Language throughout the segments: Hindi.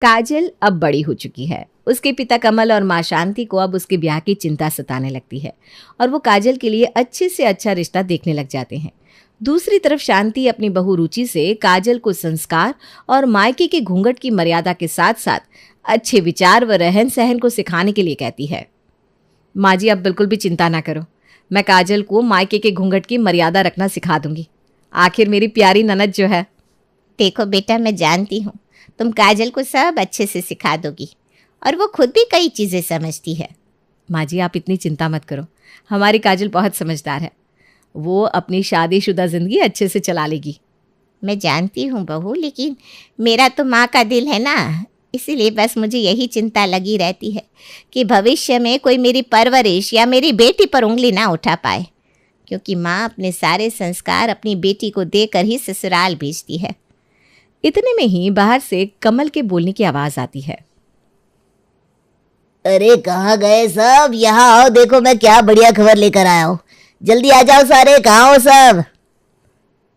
काजल अब बड़ी हो चुकी है। उसके पिता कमल और माँ शांति को अब उसके ब्याह की चिंता सताने लगती है और वो काजल के लिए अच्छे से अच्छा रिश्ता देखने लग जाते हैं। दूसरी तरफ शांति अपनी बहू रुचि से काजल को संस्कार और मायके के घूंघट की मर्यादा के साथ साथ अच्छे विचार व रहन सहन को सिखाने के लिए कहती है। माँ जी, आप बिल्कुल भी चिंता ना करो, मैं काजल को मायके के घूंघट की मर्यादा रखना सिखा दूंगी। आखिर मेरी प्यारी ननद जो है। देखो बेटा, मैं जानती हूँ तुम काजल को सब अच्छे से सिखा दोगी और वो खुद भी कई चीज़ें समझती है। माँ जी, आप इतनी चिंता मत करो, हमारी काजल बहुत समझदार है। वो अपनी शादीशुदा ज़िंदगी अच्छे से चला लेगी। मैं जानती हूँ बहू, लेकिन मेरा तो माँ का दिल है ना, इसीलिए बस मुझे यही चिंता लगी रहती है कि भविष्य में कोई मेरी परवरिश या मेरी बेटी पर उंगली ना उठा पाए, क्योंकि माँ अपने सारे संस्कार अपनी बेटी को देकर ही ससुराल भेजती है। इतने में ही बाहर से कमल के बोलने की आवाज़ आती है। अरे कहाँ गए सब? यहाँ आओ, देखो मैं क्या बढ़िया खबर लेकर आया हूँ। जल्दी आ जाओ सारे, कहाँ हो सब?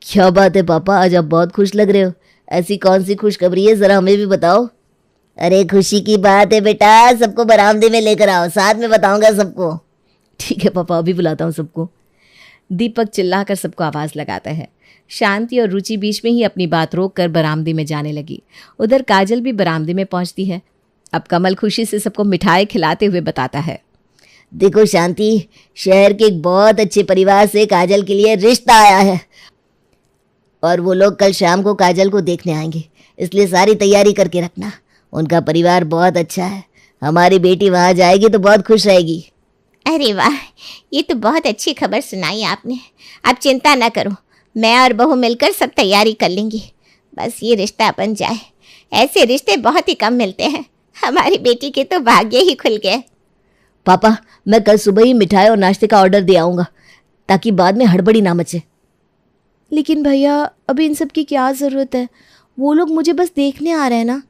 क्या बात है पापा, आज आप बहुत खुश लग रहे हो। ऐसी कौन सी खुशखबरी है, जरा हमें भी बताओ। अरे खुशी की बात है बेटा, सबको बरामदे में लेकर आओ, साथ में बताऊंगा सबको। ठीक है पापा, अभी बुलाता हूँ सबको। दीपक चिल्लाकर सबको आवाज़ लगाता है। शांति और रुचि बीच में ही अपनी बात रोककर बरामदे में जाने लगी। उधर काजल भी बरामदे में पहुंचती है। अब कमल खुशी से सबको मिठाई खिलाते हुए बताता है। देखो शांति, शहर के एक बहुत अच्छे परिवार से काजल के लिए रिश्ता आया है और वो लोग कल शाम को काजल को देखने आएंगे, इसलिए सारी तैयारी करके रखना। उनका परिवार बहुत अच्छा है, हमारी बेटी वहाँ जाएगी तो बहुत खुश रहेगी। अरे वाह, ये तो बहुत अच्छी खबर सुनाई आपने। आप चिंता ना करो, मैं और बहू मिलकर सब तैयारी कर लेंगी, बस ये रिश्ता बन जाए। ऐसे रिश्ते बहुत ही कम मिलते हैं, हमारी बेटी के तो भाग्य ही खुल गए। पापा, मैं कल सुबह ही मिठाई और नाश्ते का ऑर्डर दे आऊँगा ताकि बाद में हड़बड़ी ना मचे। लेकिन भैया, अभी इन सब की क्या ज़रूरत है? वो लोग मुझे बस देखने आ रहे हैं ना।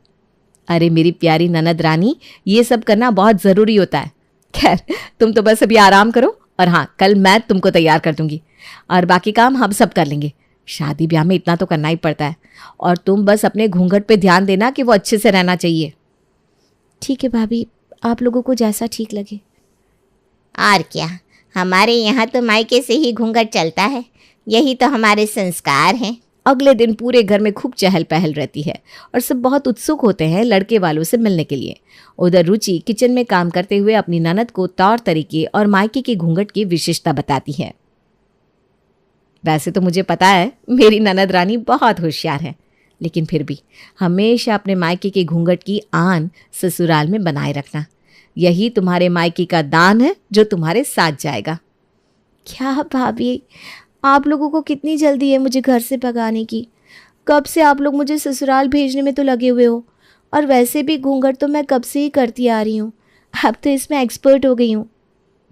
अरे मेरी प्यारी ननद रानी, ये सब करना बहुत ज़रूरी होता है। खैर, तुम तो बस अभी आराम करो और हाँ, कल मैं तुमको तैयार कर दूंगी और बाकी काम हम सब कर लेंगे। शादी ब्याह में इतना तो करना ही पड़ता है और तुम बस अपने घूंघट पे ध्यान देना कि वो अच्छे से रहना चाहिए। ठीक है भाभी, आप लोगों को जैसा ठीक लगे। और क्या, हमारे यहाँ तो मायके से ही घूंघट चलता है, यही तो हमारे संस्कार हैं। अगले दिन पूरे घर में खूब चहल पहल रहती है और सब बहुत उत्सुक होते हैं लड़के वालों से मिलने के लिए। उधर रुचि किचन में काम करते हुए अपनी ननद को तौर तरीके और मायके के घूंघट की विशेषता बताती है। वैसे तो मुझे पता है मेरी ननद रानी बहुत होशियार है, लेकिन फिर भी हमेशा अपने मायके के घूंघट की आन ससुराल में बनाए रखना। यही तुम्हारे मायके का दान है जो तुम्हारे साथ जाएगा। क्या भाभी, आप लोगों को कितनी जल्दी है मुझे घर से भगाने की? कब से आप लोग मुझे ससुराल भेजने में तो लगे हुए हो, और वैसे भी घूंघट तो मैं कब से ही करती आ रही हूँ, अब तो इसमें एक्सपर्ट हो गई हूँ।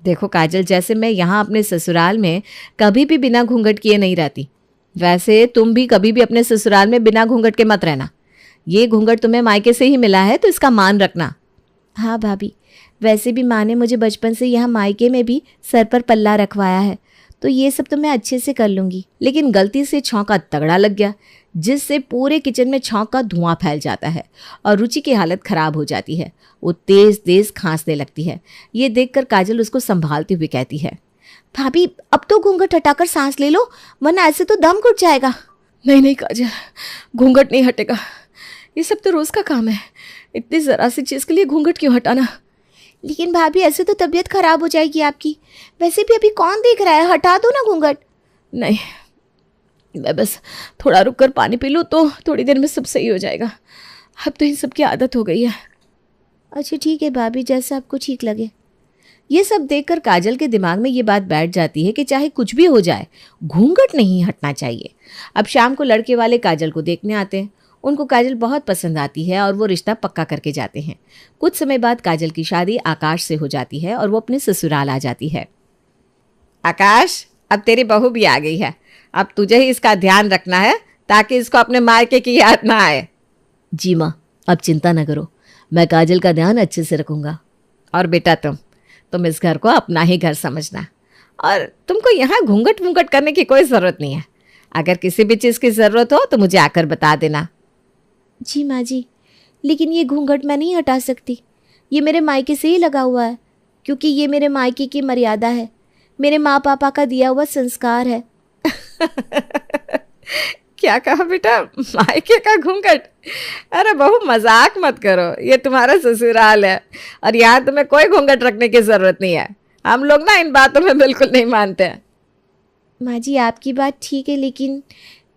देखो काजल, जैसे मैं यहाँ अपने ससुराल में कभी भी बिना घूंघट किए नहीं रहती, वैसे तुम भी कभी भी अपने ससुराल में बिना घूंघट के मत रहना। ये घूंघट तुम्हें मायके से ही मिला है तो इसका मान रखना। हाँ भाभी, वैसे भी माँ ने मुझे बचपन से यहाँ मायके में भी सर पर पल्ला रखवाया है, तो ये सब तो मैं अच्छे से कर लूँगी। लेकिन गलती से छौंका तगड़ा लग गया, जिससे पूरे किचन में छौंक का धुआं फैल जाता है और रुचि की हालत खराब हो जाती है। वो तेज तेज खांसने लगती है। ये देखकर काजल उसको संभालते हुए कहती है, भाभी अब तो घूंघट हटाकर सांस ले लो, वरना ऐसे तो दम घुट जाएगा। नहीं नहीं काजल, घूंघट नहीं हटेगा, ये सब तो रोज़ का काम है, इतनी ज़रा सी चीज़ के लिए घूंघट क्यों हटाना? लेकिन भाभी ऐसे तो तबीयत खराब हो जाएगी आपकी, वैसे भी अभी कौन देख रहा है, हटा दो ना घूंघट। नहीं, मैं बस थोड़ा रुक कर पानी पी लूँ तो थोड़ी देर में सब सही हो जाएगा, अब तो इन सब की आदत हो गई है। अच्छा ठीक है भाभी, जैसा आपको ठीक लगे। ये सब देखकर काजल के दिमाग में ये बात बैठ जाती है कि चाहे कुछ भी हो जाए, घूंघट नहीं हटना चाहिए। अब शाम को लड़के वाले काजल को देखने आते हैं। उनको काजल बहुत पसंद आती है और वो रिश्ता पक्का करके जाते हैं। कुछ समय बाद काजल की शादी आकाश से हो जाती है और वो अपने ससुराल आ जाती है। आकाश, अब तेरी बहू भी आ गई है, अब तुझे ही इसका ध्यान रखना है ताकि इसको अपने मायके की याद ना आए। जी माँ, अब चिंता न करो, मैं काजल का ध्यान अच्छे से रखूँगा। और बेटा तुम इस घर को अपना ही घर समझना, और तुमको यहाँ घूंघट वूंघट करने की कोई ज़रूरत नहीं है। अगर किसी भी चीज़ की ज़रूरत हो तो मुझे आकर बता देना। जी माँ जी, लेकिन ये घूंघट मैं नहीं हटा सकती, ये मेरे मायके से ही लगा हुआ है, क्योंकि ये मेरे मायके की मर्यादा है, मेरे माँ पापा का दिया हुआ संस्कार है। क्या कहा बेटा, मायके का घूंघट? अरे बहू मजाक मत करो, ये तुम्हारा ससुराल है और यहाँ तुम्हें कोई घूंघट रखने की जरूरत नहीं है। हम लोग ना इन बातों में बिल्कुल नहीं मानते हैं। माँ जी आपकी बात ठीक है, लेकिन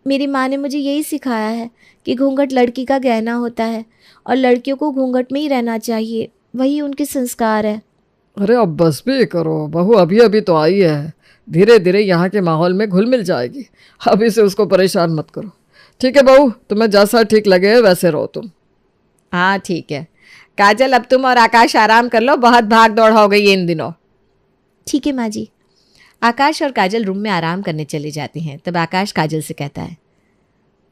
मेरी माँ ने मुझे यही सिखाया है कि घूंघट लड़की का गहना होता है और लड़कियों को घूंघट में ही रहना चाहिए, वही उनके संस्कार है। अरे अब बस भी करो बहू, अभी अभी तो आई है, धीरे धीरे यहाँ के माहौल में घुल मिल जाएगी। अभी से उसको परेशान मत करो। ठीक है बहू, तुम्हें जैसा ठीक लगे वैसे रहो तुम। हाँ ठीक है काजल, अब तुम और आकाश आराम कर लो, बहुत भाग दौड़ हो गई है इन दिनों। ठीक है माँ जी। आकाश और काजल रूम में आराम करने चले जाते हैं। तब आकाश काजल से कहता है,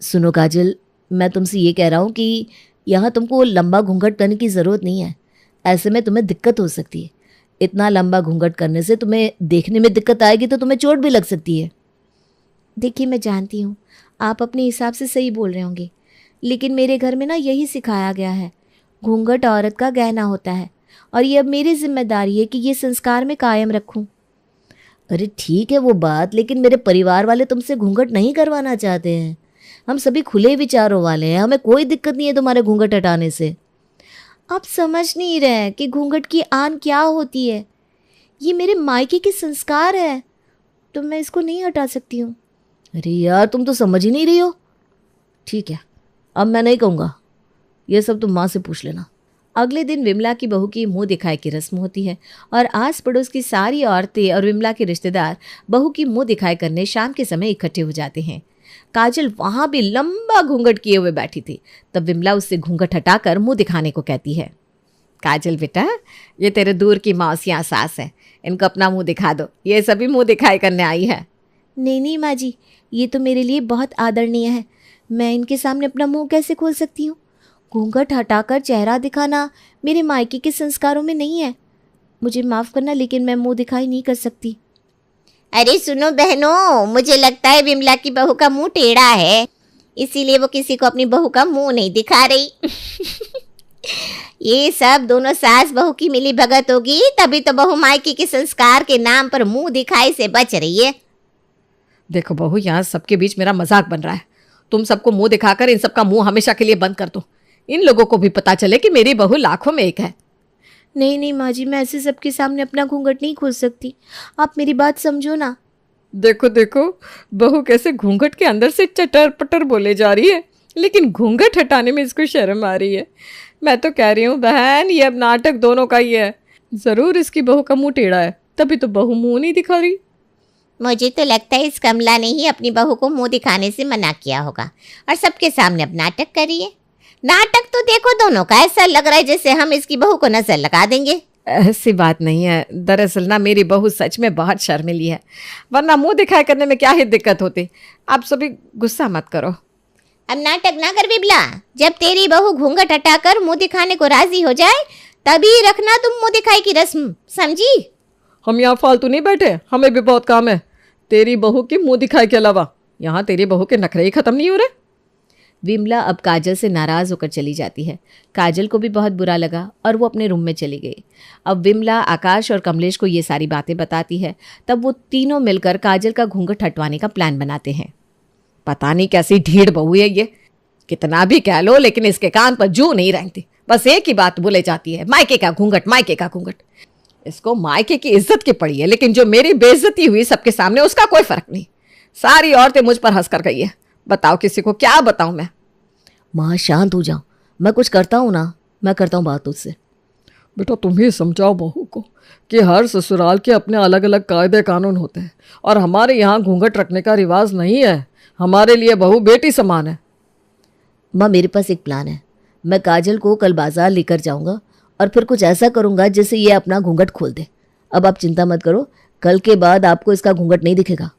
सुनो काजल, मैं तुमसे ये कह रहा हूँ कि यहाँ तुमको लंबा घूंघट करने की ज़रूरत नहीं है। ऐसे में तुम्हें दिक्कत हो सकती है। इतना लंबा घूंघट करने से तुम्हें देखने में दिक्कत आएगी तो तुम्हें चोट भी लग सकती है। देखिए मैं जानती हूँ आप अपने हिसाब से सही बोल रहे होंगे, लेकिन मेरे घर में ना यही सिखाया गया है, घूंघट औरत का गहना होता है और ये अब मेरी जिम्मेदारी है कि ये संस्कार में कायम रखूँ। अरे ठीक है वो बात, लेकिन मेरे परिवार वाले तुमसे घूंघट नहीं करवाना चाहते हैं। हम सभी खुले विचारों वाले हैं, हमें कोई दिक्कत नहीं है तुम्हारे घूंघट हटाने से। आप समझ नहीं रहे कि घूंघट की आन क्या होती है। ये मेरे मायके के संस्कार है, तो मैं इसको नहीं हटा सकती हूँ। अरे यार तुम तो समझ ही नहीं रही हो। ठीक है, अब मैं नहीं कहूँगा, ये सब तुम माँ से पूछ लेना। अगले दिन विमला की बहू की मुंह दिखाई की रस्म होती है और आस पड़ोस की सारी औरतें और विमला के रिश्तेदार बहू की मुंह दिखाई करने शाम के समय इकट्ठे हो जाते हैं। काजल वहां भी लंबा घूंघट किए हुए बैठी थी। तब विमला उससे घूंघट हटाकर मुंह दिखाने को कहती है, काजल बेटा, ये तेरे दूर की मौसियाँ सास है, इनको अपना मुंह दिखा दो, ये सभी मुंह दिखाई करने आई है। नहीं नहीं माँ जी, ये तो मेरे लिए बहुत आदरणीय है, मैं इनके सामने अपना मुंह कैसे खोल सकती हूँ। घूंघट हटाकर चेहरा दिखाना मेरे मायके के संस्कारों में नहीं है। मुझे माफ़ करना, लेकिन मैं मुंह दिखाई नहीं कर सकती। अरे सुनो बहनों, मुझे लगता है विमला की बहू का मुंह टेढ़ा है, इसीलिए वो किसी को अपनी बहू का मुंह नहीं दिखा रही। ये सब दोनों सास बहू की मिली भगत होगी, तभी तो बहू मायके के संस्कार के नाम पर मुंह दिखाई से बच रही है। देखो बहू, यहाँ सबके बीच मेरा मजाक बन रहा है। तुम सबको मुंह दिखाकर इन सबका मुंह हमेशा के लिए बंद कर दो। इन लोगों को भी पता चले कि मेरी बहू लाखों में एक है। नहीं नहीं माँ जी, मैं ऐसे सबके सामने अपना घूंघट नहीं खोल सकती, आप मेरी बात समझो ना। देखो देखो बहू कैसे घूंघट के अंदर से चटर पटर बोले जा रही है, लेकिन घूंघट हटाने में इसको शर्म आ रही है। मैं तो कह रही हूँ बहन, ये अब नाटक दोनों का ही है। जरूर इसकी बहू का मुंह टेढ़ा है, तभी तो बहू मुंह नहीं दिखा रही। मुझे तो लगता है इस कमला ने ही अपनी बहू को मुंह दिखाने से मना किया होगा और सबके सामने अब नाटक करी है। नाटक तो देखो दोनों का, ऐसा लग रहा है जैसे हम इसकी बहू को नजर लगा देंगे। ऐसी बात नहीं है, दरअसल ना मेरी बहू सच में बहुत शर्मिली है, वरना मुंह दिखाई करने में क्या ही दिक्कत होती। आप सभी गुस्सा मत करो। अब नाटक ना कर विमला, जब तेरी बहू घूंघट हटाकर मुंह दिखाने को राजी हो जाए तभी रखना तुम मुंह दिखाई की रस्म, समझी? हम यहाँ फालतू नहीं बैठे, हमें भी बहुत काम है। तेरी बहू की मुंह दिखाई के अलावा यहाँ तेरी बहू के नखरे ही खत्म नहीं हो रहे। विमला अब काजल से नाराज होकर चली जाती है। काजल को भी बहुत बुरा लगा और वो अपने रूम में चली गई। अब विमला आकाश और कमलेश को ये सारी बातें बताती है। तब वो तीनों मिलकर काजल का घूंघट हटवाने का प्लान बनाते हैं। पता नहीं कैसी ढीठ बहू है ये, कितना भी कह लो लेकिन इसके कान पर जू नहीं रेंगती, बस एक ही बात बोले जाती है, मायके का घूंघट, मायके का घूंघट। इसको मायके की इज्जत की पड़ी है, लेकिन जो मेरी बेइज्जती हुई सबके सामने उसका कोई फर्क नहीं। सारी औरतें मुझ पर हंस कर गई है। बताओ किसी को क्या बताऊं मैं? माँ शांत हो जाओ, मैं कुछ करता हूँ ना, मैं करता हूँ बात तुझसे। बेटा तुम ही समझाओ बहू को कि हर ससुराल के अपने अलग अलग कायदे कानून होते हैं और हमारे यहाँ घूंघट रखने का रिवाज नहीं है। हमारे लिए बहू बेटी समान है। माँ मेरे पास एक प्लान है, मैं काजल को कल बाजार लेकर जाऊँगा और फिर कुछ ऐसा करूँगा जिससे ये अपना घूंघट खोल दे। अब आप चिंता मत करो, कल के बाद आपको इसका घूंघट नहीं दिखेगा।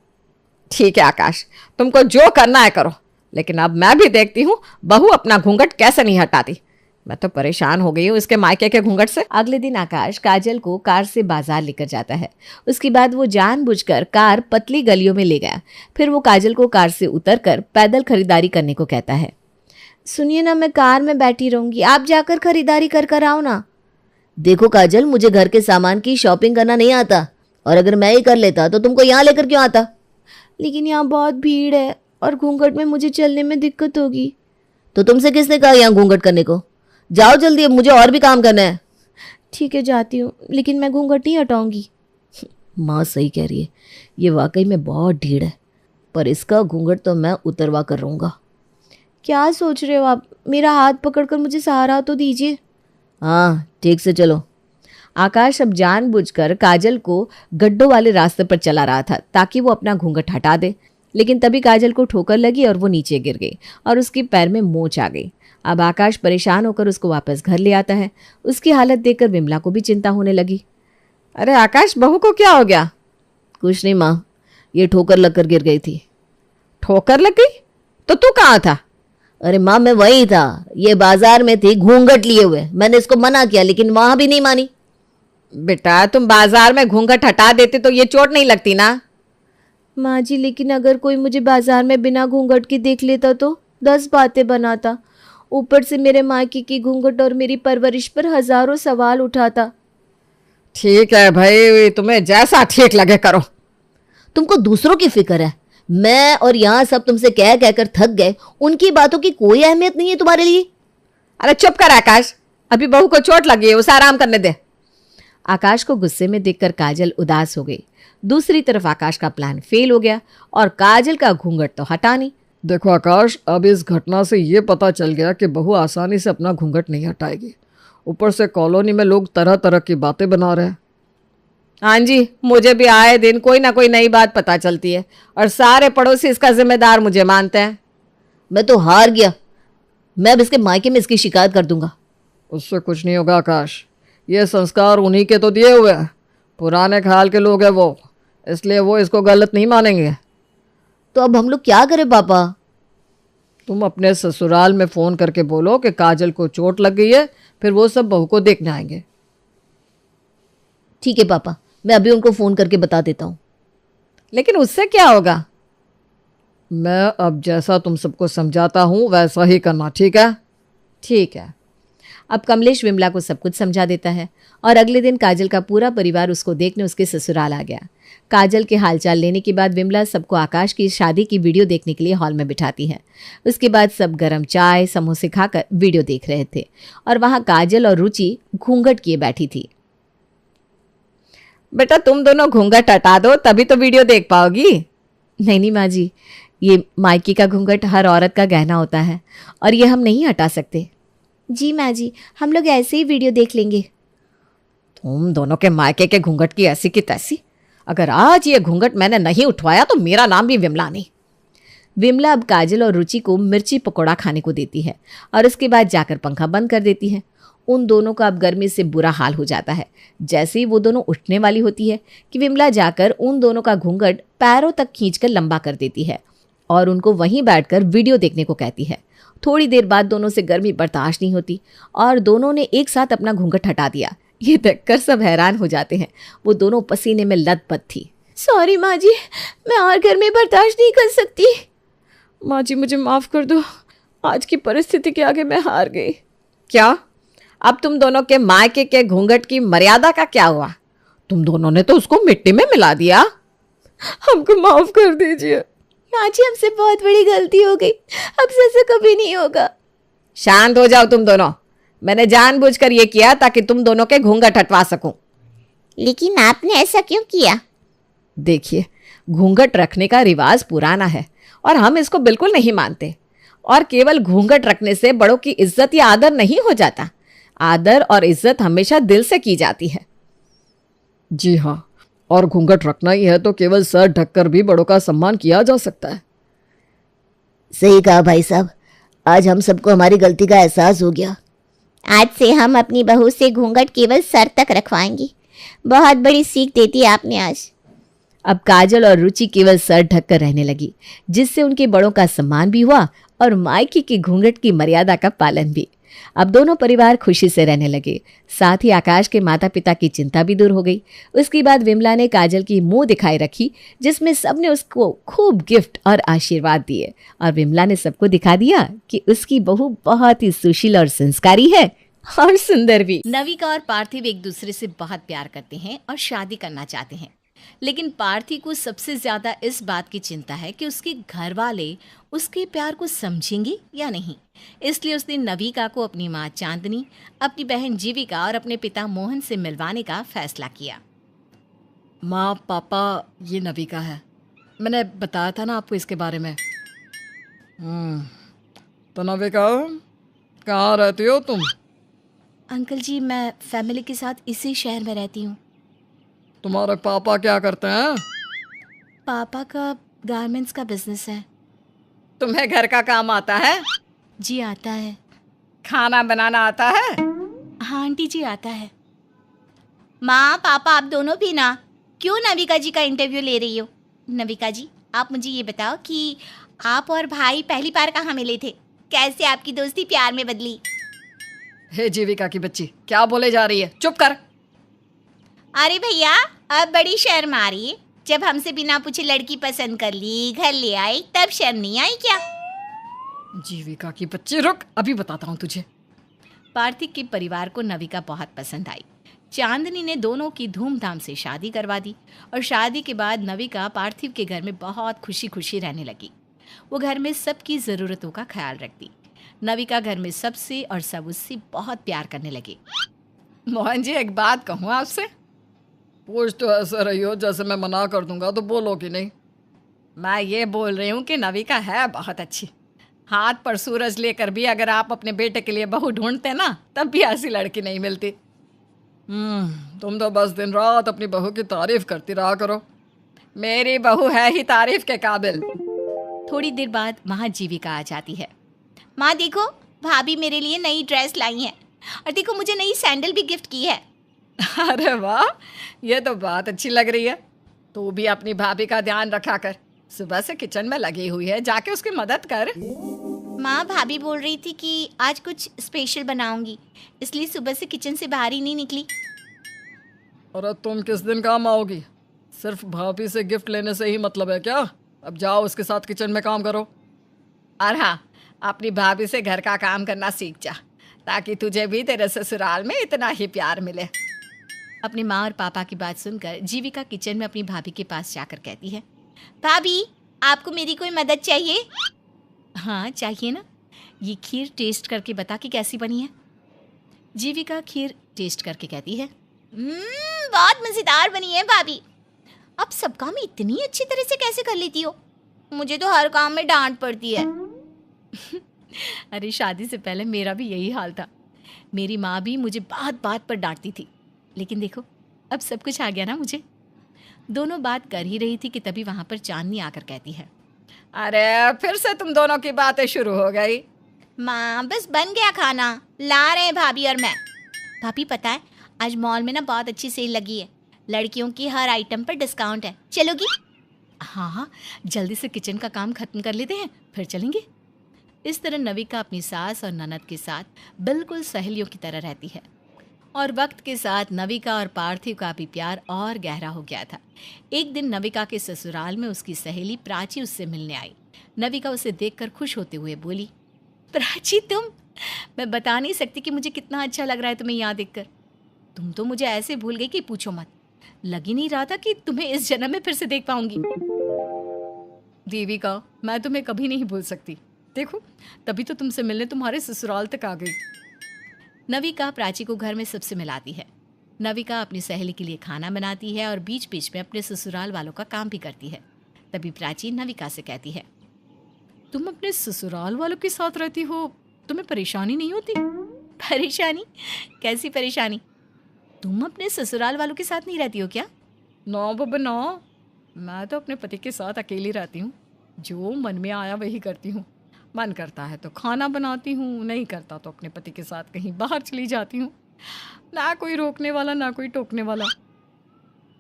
ठीक है आकाश, तुमको जो करना है करो, लेकिन अब मैं भी देखती हूँ बहू अपना घूंघट कैसे नहीं हटाती। मैं तो परेशान हो गई हूँ इसके मायके के घूंघट से। अगले दिन आकाश काजल को कार से बाजार लेकर जाता है। उसके बाद वो जानबूझकर कार पतली गलियों में ले गया। फिर वो काजल को कार से उतरकर पैदल खरीदारी करने को कहता है। सुनिए ना, मैं कार में बैठी रहूंगी, आप जाकर खरीदारी कर कर आओ ना। देखो काजल, मुझे घर के सामान की शॉपिंग करना नहीं आता, और अगर मैं ही कर लेता तो तुमको यहाँ लेकर क्यों आता? लेकिन यहाँ बहुत भीड़ है और घूंघट में मुझे चलने में दिक्कत होगी। तो तुमसे किसने कहा यहाँ घूंघट करने को? जाओ जल्दी, अब मुझे और भी काम करना है। ठीक है जाती हूँ, लेकिन मैं घूंघट नहीं हटाऊंगी। माँ सही कह रही है, ये वाकई में बहुत ढीढ़ है, पर इसका घूंघट तो मैं उतरवा कर रहूँगा। क्या सोच रहे हो आप? मेरा हाथ पकड़कर मुझे सहारा तो दीजिए। हाँ ठीक से चलो। आकाश अब जानबूझकर काजल को गड्ढों वाले रास्ते पर चला रहा था ताकि वो अपना घूंघट हटा दे, लेकिन तभी काजल को ठोकर लगी और वो नीचे गिर गई और उसके पैर में मोच आ गई। अब आकाश परेशान होकर उसको वापस घर ले आता है। उसकी हालत देखकर विमला को भी चिंता होने लगी। अरे आकाश, बहू को क्या हो गया? कुछ नहीं माँ, ये ठोकर लगकर गिर गई थी। ठोकर लग गई? तो तू कहाँ था? अरे माँ मैं वही था, ये बाजार में थी घूंघट लिए हुए। मैंने इसको मना किया लेकिन वहां भी नहीं मानी। बेटा, तुम बाजार में घूंघट हटा देते तो ये चोट नहीं लगती ना। माँ जी, लेकिन अगर कोई मुझे बाजार में बिना घूंघट के देख लेता तो 10 बातें बनाता। ऊपर से मेरे मायके की घूंघट और मेरी परवरिश पर हजारों सवाल उठाता। ठीक है भाई, तुम्हें जैसा ठीक लगे करो। तुमको दूसरों की फिक्र है, मैं और यहाँ सब तुमसे कह कहकर थक गए। उनकी बातों की कोई अहमियत नहीं है तुम्हारे लिए। अरे चुप कर आकाश, अभी बहू को चोट लगी है, उसे आराम करने दे। आकाश को गुस्से में देखकर काजल उदास हो गई। दूसरी तरफ आकाश का प्लान फेल हो गया और काजल का घूंघट तो हटा नहीं। देखो आकाश, अब इस घटना से ये पता चल गया कि बहू आसानी से अपना घूंघट नहीं हटाएगी। ऊपर से कॉलोनी में लोग तरह तरह की बातें बना रहे हैं। हाँ जी, मुझे भी आए दिन कोई ना कोई नई बात पता चलती है और सारे पड़ोसी इसका जिम्मेदार मुझे मानते हैं। मैं तो हार गया, मैं अब इसके मायके में इसकी शिकायत कर दूंगा। उससे कुछ नहीं होगा आकाश, ये संस्कार उन्हीं के तो दिए हुए हैं। पुराने ख्याल के लोग हैं वो, इसलिए वो इसको गलत नहीं मानेंगे। तो अब हम लोग क्या करें पापा? तुम अपने ससुराल में फ़ोन करके बोलो कि काजल को चोट लग गई है, फिर वो सब बहू को देखने आएंगे। ठीक है पापा, मैं अभी उनको फ़ोन करके बता देता हूँ। लेकिन उससे क्या होगा? मैं अब जैसा तुम सबको समझाता हूँ वैसा ही करना, ठीक है? ठीक है। अब कमलेश विमला को सब कुछ समझा देता है और अगले दिन काजल का पूरा परिवार उसको देखने उसके ससुराल आ गया। काजल के हालचाल लेने के बाद विमला सबको आकाश की शादी की वीडियो देखने के लिए हॉल में बिठाती है। उसके बाद सब गरम चाय समोसे खाकर वीडियो देख रहे थे और वहाँ काजल और रुचि घूंघट किए बैठी थी। बेटा, तुम दोनों घूंघट हटा दो तभी तो वीडियो देख पाओगी। नहीं नहीं माँ जी, ये मायके का घूंघट हर औरत का गहना होता है और ये हम नहीं हटा सकते। जी माँ जी, हम लोग ऐसे ही वीडियो देख लेंगे। तुम दोनों के मायके के घूंघट की ऐसी की तैसी। अगर आज ये घूंघट मैंने नहीं उठवाया तो मेरा नाम भी विमला नहीं। विमला अब काजल और रुचि को मिर्ची पकौड़ा खाने को देती है और उसके बाद जाकर पंखा बंद कर देती है। उन दोनों का अब गर्मी से बुरा हाल हो जाता है। जैसे ही वो दोनों उठने वाली होती है कि विमला जाकर उन दोनों का घूंघट पैरों तक खींचकर लंबा कर देती है और उनको वहीं बैठकर वीडियो देखने को कहती है। थोड़ी देर बाद दोनों से गर्मी बर्दाश्त नहीं होती और दोनों ने एक साथ अपना घूंघट हटा दिया। ये देखकर सब हैरान हो जाते हैं। वो दोनों पसीने में लथपथ थी। सॉरी माँ जी, मैं और गर्मी बर्दाश्त नहीं कर सकती। माँ जी मुझे माफ़ कर दो, आज की परिस्थिति के आगे मैं हार गई। क्या? अब तुम दोनों के मायके के घूंघट की मर्यादा का क्या हुआ? तुम दोनों ने तो उसको मिट्टी में मिला दिया। हमको माफ़ कर दीजिए। माँ जी, हमसे बहुत बड़ी गलती हो गई, अब से ऐसा कभी नहीं होगा। शांत हो जाओ तुम दोनों। मैंने जानबूझकर ये किया ताकि तुम दोनों के घूंघट हटवा सकूं। लेकिन आपने ऐसा क्यों किया? देखिए, घूंघट रखने का रिवाज पुराना है और हम इसको बिल्कुल नहीं मानते। और केवल घूंघट रखने से बड़ों की इज्जत या आदर नहीं हो जाता। आदर और इज्जत हमेशा दिल से की जाती है। जी हाँ, और घूंघट रखना ही है तो केवल सर ढककर भी बड़ों का सम्मान किया जा सकता है। सही कहा भाई साहब, आज हम सबको हमारी गलती का एहसास हो गया। आज से हम अपनी बहू से घूंघट केवल सर तक रखवाएंगे। बहुत बड़ी सीख देती आपने आज। अब काजल और रुचि केवल सर ढककर रहने लगी, जिससे उनके बड़ों का सम्मान भी हुआ और मायके की घूंघट की मर्यादा का पालन भी। अब दोनों परिवार खुशी से रहने लगे। साथ ही आकाश के माता पिता की चिंता भी दूर हो गई। उसके बाद विमला ने काजल की मुंह दिखाई रखी, जिसमें सबने उसको खूब गिफ्ट और आशीर्वाद दिए, और विमला ने सबको दिखा दिया कि उसकी बहू बहुत ही सुशील और संस्कारी है और सुंदर भी। नविका और पार्थिव एक दूसरे से बहुत प्यार करते हैं और शादी करना चाहते हैं, लेकिन पार्थिव को सबसे ज्यादा इस बात की चिंता है कि उसके घर वाले उसके प्यार को समझेंगे या नहीं। इसलिए उसने नविका को अपनी माँ चांदनी, अपनी बहन जीविका और अपने पिता मोहन से मिलवाने का फैसला किया। माँ पापा, ये नविका है, मैंने बताया था ना आपको इसके बारे में। तो नविका, कहाँ रहती हो तुम? अंकल जी, मैं फैमिली के साथ इसी शहर में रहती हूँ। तुम्हारे पापा क्या करते हैं? पापा का गारमेंट्स का बिजनेस है। तुम्हें घर का काम आता है? जी आता है। खाना बनाना आता है? हाँ आंटी जी आता है। माँ पापा आप दोनों भी ना क्यों नविका जी का इंटरव्यू ले रही हो? नविका जी आप मुझे ये बताओ कि आप और भाई पहली बार कहाँ मिले थे? कैसे आपकी दोस्ती प्यार में बदली? हे जीविका की बच्ची, क्या बोले जा रही है? चुप कर। अरे भैया अब बड़ी शर्म आ रही है। जब हमसे बिना पूछे लड़की पसंद कर ली, घर ले आई, तब शर्म नहीं आई क्या? जीविका की बच्ची रुक, अभी बताता हूँ तुझे। पार्थिव के परिवार को नविका बहुत पसंद आई। चांदनी ने दोनों की धूमधाम से शादी करवा दी और शादी के बाद नविका पार्थिव के घर में बहुत खुशी खुशी रहने लगी। वो घर में सबकी ज़रूरतों का ख्याल रखती। नविका घर में सबसे और सब उससे बहुत प्यार करने लगे। मोहन जी, एक बात कहूँ आपसे? पूछ तो ऐसे रही हो जैसे मैं मना कर दूंगा, तो बोलो कि नहीं। मैं ये बोल रही हूँ कि नविका है बहुत अच्छी। हाथ पर सूरज लेकर भी अगर आप अपने बेटे के लिए बहू ढूंढते ना, तब भी ऐसी लड़की नहीं मिलती। तुम तो बस दिन रात अपनी बहू की तारीफ करती रहा करो। मेरी बहू है ही तारीफ के काबिल। थोड़ी देर बाद वहाँ जीविका आ जाती है। माँ देखो, भाभी मेरे लिए नई ड्रेस लाई है और देखो मुझे नई सैंडल भी गिफ्ट की है। अरे वाह, ये तो बहुत अच्छी लग रही है। तू भी अपनी भाभी का ध्यान रखा कर। सुबह से किचन में लगी हुई है, जाके उसकी मदद कर। माँ भाभी बोल रही थी कि आज कुछ स्पेशल बनाऊंगी, इसलिए सुबह से किचन से बाहर ही नहीं निकली। अरे तुम किस दिन काम आओगी? सिर्फ भाभी से गिफ्ट लेने से ही मतलब है क्या? अब जाओ उसके साथ किचन में काम करो। और हाँ, अपनी भाभी से घर का काम करना सीख जा, ताकि तुझे भी तेरे ससुराल में इतना ही प्यार मिले। अपनी माँ और पापा की बात सुनकर जीविका किचन में अपनी भाभी के पास जाकर कहती है, भाभी आपको मेरी कोई मदद चाहिए? हाँ चाहिए ना। ये खीर टेस्ट करके बता कि कैसी बनी है। जीविका खीर टेस्ट करके कहती है, बहुत मज़ेदार बनी है भाभी। आप सब काम इतनी अच्छी तरह से कैसे कर लेती हो? मुझे तो हर काम में डांट पड़ती है। अरे शादी से पहले मेरा भी यही हाल था। मेरी माँ भी मुझे बात बात पर डांटती थी, लेकिन देखो अब सब कुछ आ गया ना मुझे। दोनों बात कर ही रही थी कि तभी वहाँ पर चांदनी आकर कहती है, अरे फिर से तुम दोनों की बातें शुरू हो गई। माँ बस बन गया खाना, ला रहे हैं भाभी और मैं। भाभी पता है आज मॉल में ना बहुत अच्छी सेल लगी है, लड़कियों की हर आइटम पर डिस्काउंट है, चलोगी? हाँ जल्दी से किचन का काम खत्म कर लेते हैं फिर चलेंगे। इस तरह नविका अपनी सास और ननद के साथ बिल्कुल सहेलियों की तरह रहती है। और वक्त के साथ नविका और पार्थिव का भी प्यार और गहरा हो गया था। एक दिन नविका के ससुराल में उसकी सहेली प्राची उससे मिलने आई। नविका उसे देखकर खुश होते हुए बोली, प्राची तुम? मैं बता नहीं सकती कि मुझे कितना अच्छा लग रहा है तुम्हें यहाँ देखकर। तुम तो मुझे ऐसे भूल गई कि पूछो मत। लग ही नहीं रहा था कि तुम्हें इस जन्म में फिर से देख पाऊंगी। देविका, मैं तुम्हें कभी नहीं भूल सकती। देखो तभी तो तुमसे मिलने तुम्हारे ससुराल तक आ गई। नविका प्राची को घर में सबसे मिलाती है। नविका अपनी सहेली के लिए खाना बनाती है और बीच बीच में अपने ससुराल वालों का काम भी करती है। तभी प्राची नविका से कहती है, तुम अपने ससुराल वालों के साथ रहती हो, तुम्हें परेशानी नहीं होती? परेशानी? कैसी परेशानी? तुम अपने ससुराल वालों के साथ नहीं रहती हो क्या? ना बाबा ना, मैं तो अपने पति के साथ अकेली रहती हूँ। जो मन में आया वही करती हूँ। मन करता है तो खाना बनाती हूँ, नहीं करता तो अपने पति के साथ कहीं बाहर चली जाती हूँ। ना कोई रोकने वाला ना कोई टोकने वाला।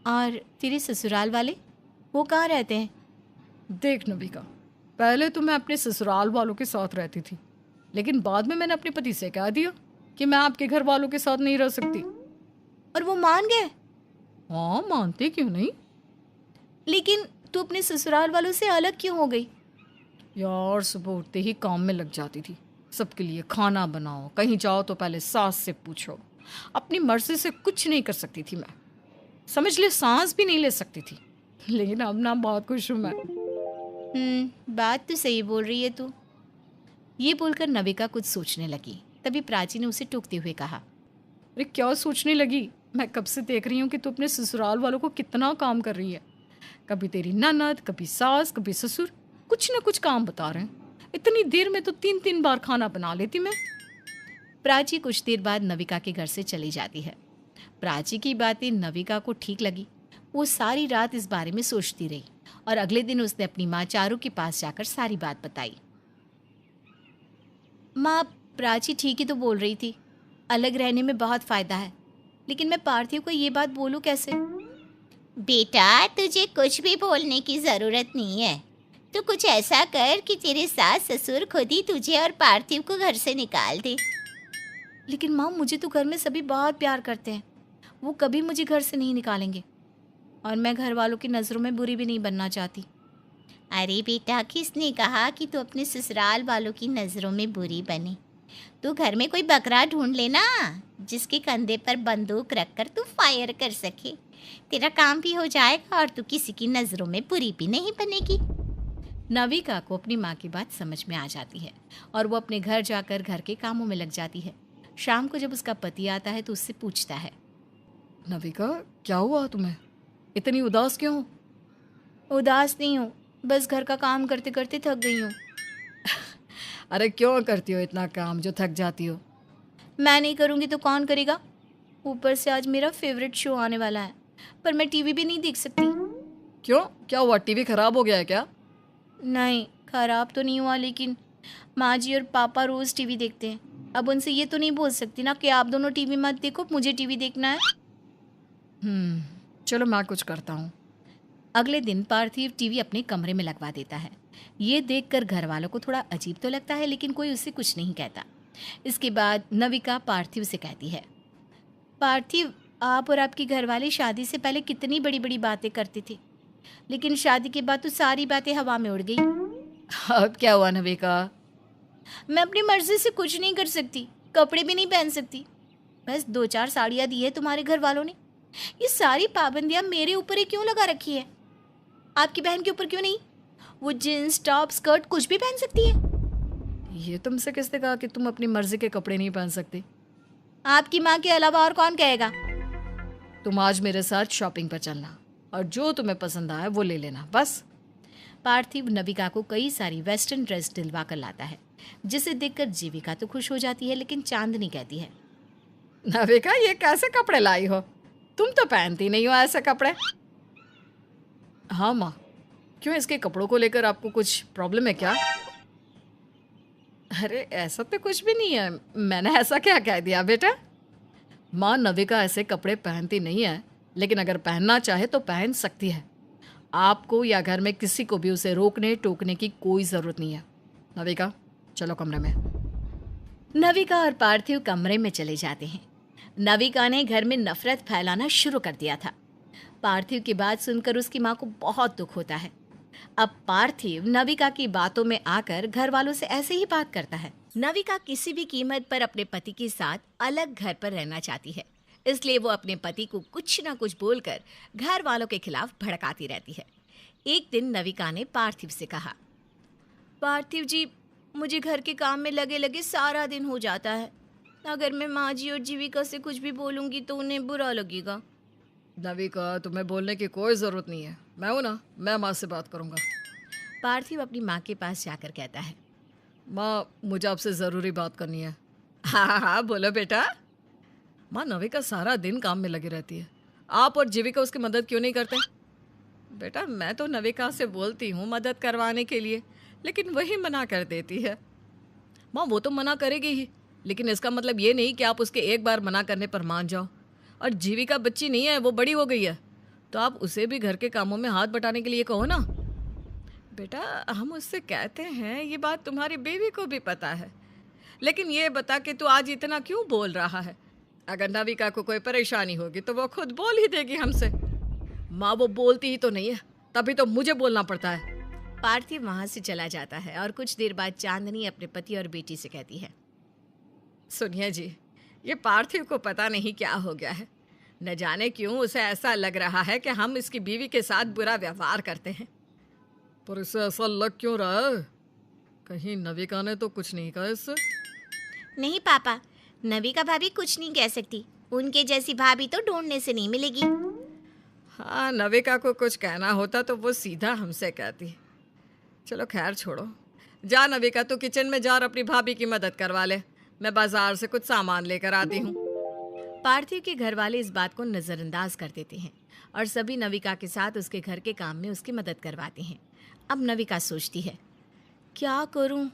और तेरे ससुराल वाले वो कहाँ रहते हैं? देख नविका, पहले तो मैं अपने ससुराल वालों के साथ रहती थी, लेकिन बाद में मैंने अपने पति से कह दिया कि मैं आपके घर वालों के साथ नहीं रह सकती। और वो मान गए? हाँ, मानते क्यों नहीं। लेकिन तू अपने ससुराल वालों से अलग क्यों हो गई? यार सुबह उठते ही काम में लग जाती थी। सबके लिए खाना बनाओ, कहीं जाओ तो पहले सास से पूछो। अपनी मर्जी से कुछ नहीं कर सकती थी मैं, समझ ले सांस भी नहीं ले सकती थी। लेकिन अब ना बहुत खुश हूँ मैं। बात तो सही बोल रही है तू। ये बोलकर नविका कुछ सोचने लगी। तभी प्राची ने उसे टोकते हुए कहा, अरे क्या सोचने लगी? मैं कब से देख रही हूँ कि तू अपने ससुराल वालों को कितना काम कर रही है। कभी तेरी ननद, कभी सास, कभी ससुर, कुछ ना कुछ काम बता रहे हैं। इतनी देर में तो 3-3 बार खाना बना लेती मैं। प्राची कुछ देर बाद नविका के घर से चली जाती है। प्राची की बातें नविका को ठीक लगी। वो सारी रात इस बारे में सोचती रही और अगले दिन उसने अपनी माँ चारू के पास जाकर सारी बात बताई। माँ, प्राची ठीक ही तो बोल रही थी, अलग रहने में बहुत फ़ायदा है, लेकिन मैं पार्थिव को ये बात बोलूँ कैसे? बेटा, तुझे कुछ भी बोलने की ज़रूरत नहीं है। तू कुछ ऐसा कर कि तेरे सास ससुर खुद ही तुझे और पार्थिव को घर से निकाल दे। लेकिन माँ, मुझे तो घर में सभी बहुत प्यार करते हैं, वो कभी मुझे घर से नहीं निकालेंगे। और मैं घर वालों की नज़रों में बुरी भी नहीं बनना चाहती। अरे बेटा, किसने कहा कि तू अपने ससुराल वालों की नज़रों में बुरी बने? तू घर में कोई बकरा ढूंढ लेना जिसके कंधे पर बंदूक रखकर तू फायर कर सके। तेरा काम भी हो जाएगा और तू किसी की नज़रों में बुरी भी नहीं बनेगी। नविका को अपनी माँ की बात समझ में आ जाती है और वो अपने घर जाकर घर के कामों में लग जाती है। शाम को जब उसका पति आता है तो उससे पूछता है, नविका, क्या हुआ तुम्हें? इतनी उदास क्यों हो? उदास नहीं हूँ, बस घर का काम करते करते थक गई हूँ। अरे क्यों करती हो इतना काम जो थक जाती हो? मैं नहीं करूँगी तो कौन करेगा? ऊपर से आज मेरा फेवरेट शो आने वाला है, पर मैं टीवी भी नहीं देख सकती। क्यों, क्या हुआ? टीवी खराब हो गया है क्या? नहीं, खराब तो नहीं हुआ, लेकिन माँ जी और पापा रोज़ टीवी देखते हैं। अब उनसे ये तो नहीं बोल सकती ना कि आप दोनों टीवी मत देखो, मुझे टीवी देखना है। चलो मैं कुछ करता हूँ। अगले दिन पार्थिव टीवी अपने कमरे में लगवा देता है। ये देखकर घर वालों को थोड़ा अजीब तो लगता है, लेकिन कोई उससे कुछ नहीं कहता। इसके बाद नविका पार्थिव से कहती है, पार्थिव, आप और आपकी घरवाले शादी से पहले कितनी बड़ी बड़ी बातें करते थे, लेकिन शादी के बाद तो सारी बातें हवा में उड़ गई। अब क्या हुआ नविका? मैं अपनी मर्जी से कुछ नहीं कर सकती, कपड़े भी नहीं पहन सकती। बस 2-4 साड़ियाँ दी है तुम्हारे घर वालों ने। ये सारी पाबंदियाँ मेरे ऊपर ही क्यों लगा रखी है? आपकी बहन के ऊपर क्यों नहीं? वो जींस, टॉप, स्कर्ट कुछ भी पहन सकती है। ये तुमसे किसने कहा कि तुम अपनी मर्जी के कपड़े नहीं पहन सकती? आपकी माँ के अलावा और कौन कहेगा? तुम आज मेरे साथ शॉपिंग पर चलना और जो तुम्हें पसंद आए वो ले लेना, बस। पार्थिव नविका को कई सारी वेस्टर्न ड्रेस दिलवा कर लाता है, जिसे देखकर जीविका तो खुश हो जाती है, लेकिन चांदनी कहती है, नविका, ये कैसे कपड़े लाई हो? तुम तो पहनती नहीं हो ऐसे कपड़े। हाँ माँ, क्यों, इसके कपड़ों को लेकर आपको कुछ प्रॉब्लम है क्या? अरे ऐसा तो कुछ भी नहीं है, मैंने ऐसा क्या कह दिया बेटा? माँ, नविका ऐसे कपड़े पहनती नहीं है, लेकिन अगर पहनना चाहे तो पहन सकती है। आपको या घर में किसी को भी उसे रोकने टोकने की कोई ज़रूरत नहीं है। नविका, चलो कमरे में। नविका और पार्थिव कमरे में चले जाते हैं। नविका ने घर में नफरत फैलाना शुरू कर दिया था। पार्थिव की बात सुनकर उसकी माँ को बहुत दुख होता है। अब पार्थिव नविका की बातों में आकर घर वालों से ऐसे ही बात करता है। नविका किसी भी कीमत पर अपने पति के साथ अलग घर पर रहना चाहती है, इसलिए वो अपने पति को कुछ ना कुछ बोलकर घर वालों के खिलाफ भड़काती रहती है। एक दिन नविका ने पार्थिव से कहा, पार्थिव जी, मुझे घर के काम में लगे लगे सारा दिन हो जाता है। अगर मैं माँ जी और जीविका से कुछ भी बोलूँगी तो उन्हें बुरा लगेगा। नविका, तुम्हें बोलने की कोई ज़रूरत नहीं है, मैं हूं ना, मैं माँ से बात करूँगा। पार्थिव अपनी माँ के पास जाकर कहता है, माँ, मुझे आपसे ज़रूरी बात करनी है। हाँ हाँ, बोलो बेटा। माँ, नविका सारा दिन काम में लगी रहती है, आप और जीविका उसकी मदद क्यों नहीं करते? बेटा, मैं तो नविका से बोलती हूँ मदद करवाने के लिए, लेकिन वही मना कर देती है। माँ, वो तो मना करेगी ही, लेकिन इसका मतलब ये नहीं कि आप उसके एक बार मना करने पर मान जाओ। और जीविका बच्ची नहीं है, वो बड़ी हो गई है, तो आप उसे भी घर के कामों में हाथ बटाने के लिए कहो ना। बेटा, हम उससे कहते हैं, ये बात तुम्हारी बेबी को भी पता है, लेकिन ये बता कि तू आज इतना क्यों बोल रहा है? अगर नविका को कोई परेशानी होगी तो वो खुद बोल ही देगी हमसे। माँ वो बोलती ही तो नहीं है, तभी तो मुझे बोलना पड़ता है। पार्थिव वहां से चला जाता है और कुछ देर बाद चांदनी अपने पति और बेटी से कहती है, सुनिए जी, ये पार्थिव को पता नहीं क्या हो गया है। न जाने क्यों उसे ऐसा लग रहा है कि हम इसकी बीवी के साथ बुरा व्यवहार करते हैं। पर इसे ऐसा लग क्यों रहा है? कहीं नविका ने तो कुछ नहीं कहा इससे? नहीं पापा, नविका भाभी कुछ नहीं कह सकती। उनके जैसी भाभी तो ढूंढने से नहीं मिलेगी। हाँ, नविका को कुछ कहना होता तो वो सीधा हमसे कहती। चलो खैर छोड़ो, जा नविका तू किचन में जा और अपनी भाभी की मदद करवा ले। मैं बाजार से कुछ सामान लेकर आती हूँ। पार्थिव के घर वाले इस बात को नज़रअंदाज कर देते हैं और सभी नविका के साथ उसके घर के काम में उसकी मदद करवाते हैं। अब नविका सोचती है, क्या करूं?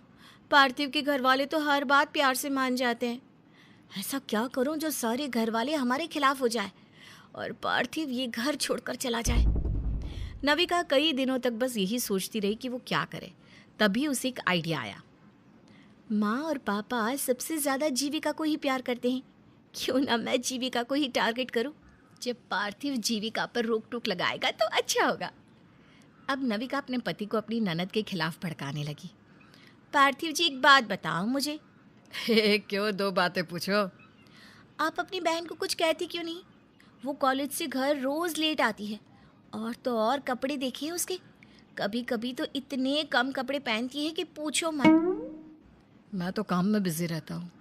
पार्थिव के घर वाले तो हर बात प्यार से मान जाते हैं। ऐसा क्या करूं जो सारे घर वाले हमारे खिलाफ हो जाए और पार्थिव ये घर छोड़कर चला जाए। नविका कई दिनों तक बस यही सोचती रही कि वो क्या करे। तभी उसे एक आइडिया आया। माँ और पापा सबसे ज़्यादा जीविका को ही प्यार करते हैं, क्यों ना मैं जीविका को ही टारगेट करूं। जब पार्थिव जीविका पर रोक टोक लगाएगा तो अच्छा होगा। अब नविका अपने पति को अपनी ननद के खिलाफ भड़काने लगी। पार्थिव जी, एक बात बताओ मुझे। क्यों, दो बातें पूछो। आप अपनी बहन को कुछ कहती क्यों नहीं? वो कॉलेज से घर रोज़ लेट आती है और तो और कपड़े देखिए उसके, कभी कभी तो इतने कम कपड़े पहनती है कि पूछो मत। मैं तो काम में बिजी रहता हूँ।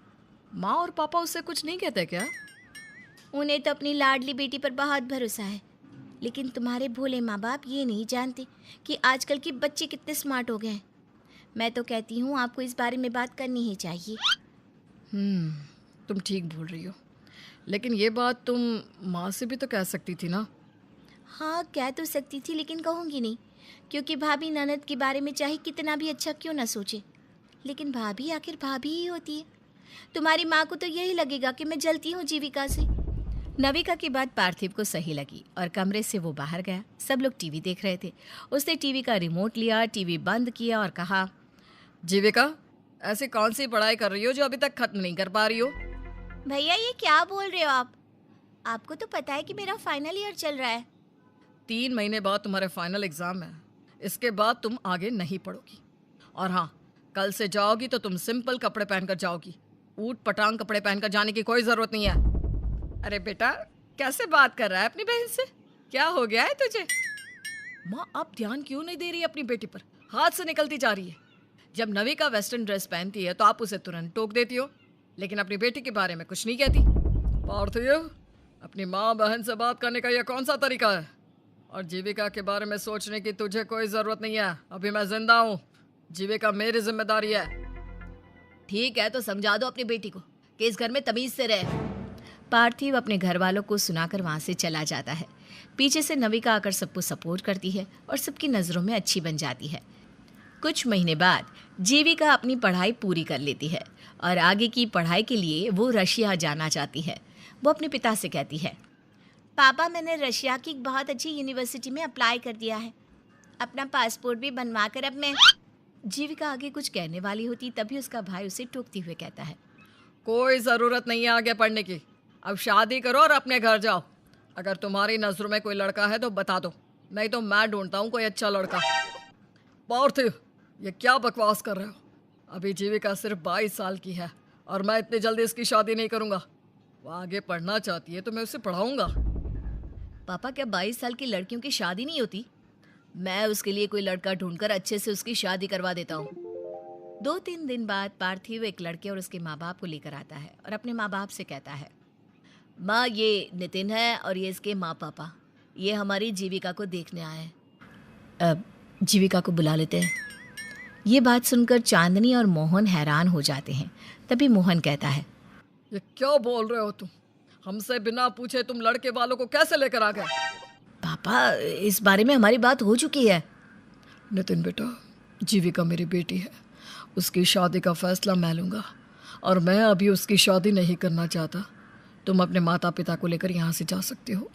माँ और पापा उससे कुछ नहीं कहते क्या? उन्हें तो अपनी लाडली बेटी पर बहुत भरोसा है, लेकिन तुम्हारे भोले माँ बाप ये नहीं जानते कि आजकल के बच्चे कितने स्मार्ट हो गए हैं। मैं तो कहती हूँ आपको इस बारे में बात करनी ही चाहिए। तुम ठीक बोल रही हो, लेकिन ये बात तुम माँ से भी तो कह सकती थी ना। हाँ, कह तो सकती थी, लेकिन कहूँगी नहीं, क्योंकि भाभी ननद के बारे में चाहे कितना भी अच्छा क्यों ना सोचे, लेकिन भाभी आखिर भाभी ही होती है। तुम्हारी माँ को तो यही लगेगा कि मैं जलती हूँ जीविका से। नविका की बात पार्थिव को सही लगी और कमरे से वो बाहर गया। सब लोग टीवी देख रहे थे। उसने टीवी का रिमोट लिया, टीवी बंद किया और कहा, जीविका, ऐसी कौन सी पढ़ाई कर रही हो जो अभी तक खत्म नहीं कर पा रही हो? भैया ये क्या बोल रहे हो आप? आपको तो पता है कि मेरा फाइनल ईयर चल रहा है। 3 महीने बाद तुम्हारे फाइनल एग्जाम है। इसके बाद तुम आगे नहीं पढ़ोगी। और हाँ, कल से जाओगी तो तुम सिंपल कपड़े पहनकर जाओगी। ऊट पटांग कपड़े पहनकर जाने की कोई जरूरत नहीं है। अरे बेटा, कैसे बात कर रहा है अपनी बहन से? क्या हो गया है तुझे? माँ, आप ध्यान क्यों नहीं दे रही अपनी बेटी पर? हाथ से निकलती जा रही है। जब नविका वेस्टर्न ड्रेस पहनती है तो आप उसे तुरंत टोक देती हो, लेकिन अपनी बेटी के बारे में कुछ नहीं कहती। पार्थिव, अपनी माँ बहन से बात करने का यह कौन सा तरीका है? और जीविका के बारे में सोचने की तुझे कोई ज़रूरत नहीं है। अभी मैं जिंदा हूँ, जीविका मेरी जिम्मेदारी है। ठीक है, तो समझा दो अपनी बेटी को कि इस घर में तमीज से रहे। पार्थिव अपने घर वालों को सुनाकर वहाँ से चला जाता है। पीछे से नविका आकर सबको सपोर्ट करती है और सबकी नज़रों में अच्छी बन जाती है। कुछ महीने बाद जीविका अपनी पढ़ाई पूरी कर लेती है और आगे की पढ़ाई के लिए वो रशिया जाना चाहती है। वो अपने पिता से कहती है, पापा, मैंने रशिया की एक बहुत अच्छी यूनिवर्सिटी में अप्लाई कर दिया है। अपना पासपोर्ट भी बनवा कर अब मैं। जीविका आगे कुछ कहने वाली होती, तभी उसका भाई उसे टोकते हुए कहता है, कोई ज़रूरत नहीं है आगे पढ़ने की। अब शादी करो और अपने घर जाओ। अगर तुम्हारी नज़रों में कोई लड़का है तो बता दो, नहीं तो मैं ढूंढता हूँ कोई अच्छा लड़का। पार्थिव, ये क्या बकवास कर रहे हो? अभी जीविका सिर्फ 22 साल की है और मैं इतनी जल्दी इसकी शादी नहीं करूँगा। वो आगे पढ़ना चाहती है तो मैं उसे पढ़ाऊँगा। पापा, क्या 22 साल की लड़कियों की शादी नहीं होती? मैं उसके लिए कोई लड़का ढूंढकर अच्छे से उसकी शादी करवा देता हूँ। 2-3 दिन बाद पार्थिव एक लड़के और उसके माँ बाप को लेकर आता है और अपने माँ बाप से कहता है, माँ, ये नितिन है और ये इसके माँ पापा। ये हमारी जीविका को देखने आए हैं। अब जीविका को बुला लेते हैं। ये बात सुनकर चांदनी और मोहन हैरान हो जाते हैं। तभी मोहन कहता है, ये क्या बोल रहे हो तुम? हमसे बिना पूछे तुम लड़के वालों को कैसे लेकर आ गए? पापा, इस बारे में हमारी बात हो चुकी है। नितिन बेटा, जीविका मेरी बेटी है। उसकी शादी का फैसला मैं लूँगा और मैं अभी उसकी शादी नहीं करना चाहता। तुम अपने माता पिता को लेकर यहाँ से जा सकते हो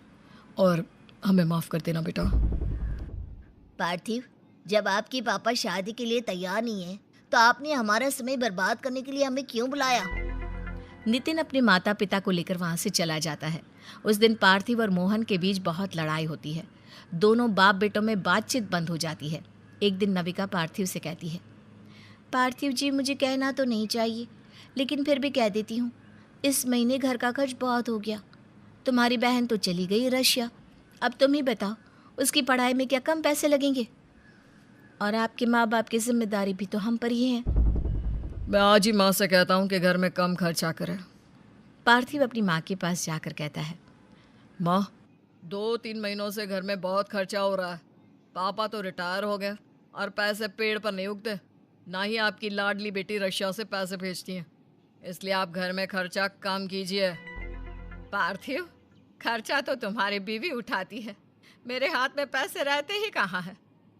और हमें माफ़ कर देना बेटा। पार्थिव, जब आपके पापा शादी के लिए तैयार नहीं है तो आपने हमारा समय बर्बाद करने के लिए हमें क्यों बुलाया? नितिन अपने माता पिता को लेकर वहां से चला जाता है। उस दिन पार्थिव और मोहन के बीच बहुत लड़ाई होती है। दोनों बाप बेटों में बातचीत बंद हो जाती है। एक दिन नविका पार्थिव से कहती है, पार्थिव जी, मुझे कहना तो नहीं चाहिए, लेकिन फिर भी कह देती हूँ, इस महीने घर का खर्च बहुत हो गया। तुम्हारी बहन तो चली गई रशिया, अब तुम ही बताओ उसकी पढ़ाई में क्या कम पैसे लगेंगे? और आपके माँ बाप की जिम्मेदारी भी तो हम पर ही है। मैं आज ही माँ से कहता हूँ कि घर में कम खर्चा करे। पार्थिव अपनी माँ के पास जाकर कहता है, माँ, 2-3 महीनों से घर में बहुत खर्चा हो रहा है। पापा तो रिटायर हो गए और पैसे पेड़ पर नहीं उगते। ना ही आपकी लाडली बेटी रशिया से पैसे भेजती हैं, इसलिए आप घर में खर्चा कम कीजिए। पार्थिव, खर्चा तो तुम्हारी बीवी उठाती है, मेरे हाथ में पैसे रहते ही कहाँ है।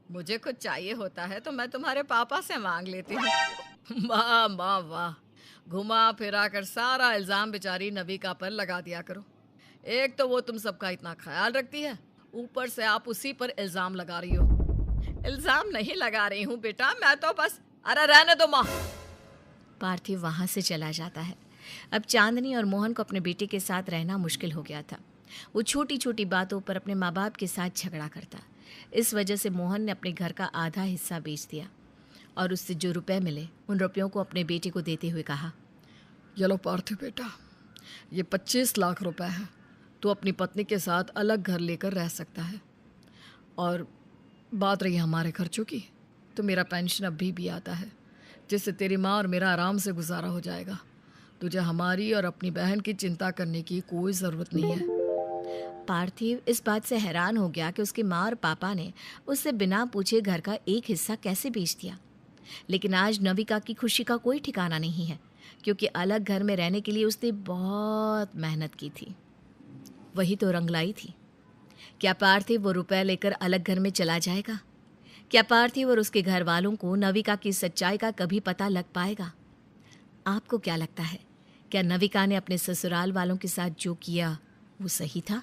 मुझे कुछ चाहिए होता है तो मैं तुम्हारे पापा से मांग लेती हूँ। वाह वाह वाह, घुमा फिरा कर सारा इल्ज़ाम बेचारी नविका पर लगा दिया करो। एक तो वो तुम सबका इतना ख्याल रखती है, ऊपर से आप उसी पर इल्ज़ाम लगा रही हो। इल्ज़ाम नहीं लगा रही हूँ बेटा, मैं तो बस। अरे रहने दो माँ। पार्थिव वहां से चला जाता है। अब चांदनी और मोहन को अपने बेटे के साथ रहना मुश्किल हो गया था। वो छोटी छोटी बातों पर अपने माँ बाप के साथ झगड़ा करता। इस वजह से मोहन ने अपने घर का आधा हिस्सा बेच दिया और उससे जो रुपए मिले उन रुपयों को अपने बेटे को देते हुए कहा, ये लो पार्थिव बेटा, ये 25 लाख रुपए है। तू अपनी पत्नी के साथ अलग घर लेकर रह सकता है। और बात रही हमारे खर्चों की, तो मेरा पेंशन अभी भी आता है, जिससे तेरी माँ और मेरा आराम से गुजारा हो जाएगा। तुझे हमारी और अपनी बहन की चिंता करने की कोई ज़रूरत नहीं है। पार्थिव इस बात से हैरान हो गया कि उसकी माँ और पापा ने उससे बिना पूछे घर का एक हिस्सा कैसे बेच दिया। लेकिन आज नविका की खुशी का कोई ठिकाना नहीं है, क्योंकि अलग घर में रहने के लिए उसने बहुत मेहनत की थी। वही तो रंगलाई थी। क्या पार्थिव वो रुपए लेकर अलग घर में चला जाएगा? क्या पार्थिव और उसके घर वालों को नविका की सच्चाई का कभी पता लग पाएगा? आपको क्या लगता है, क्या नविका ने अपने ससुराल वालों के साथ जो किया वो सही था?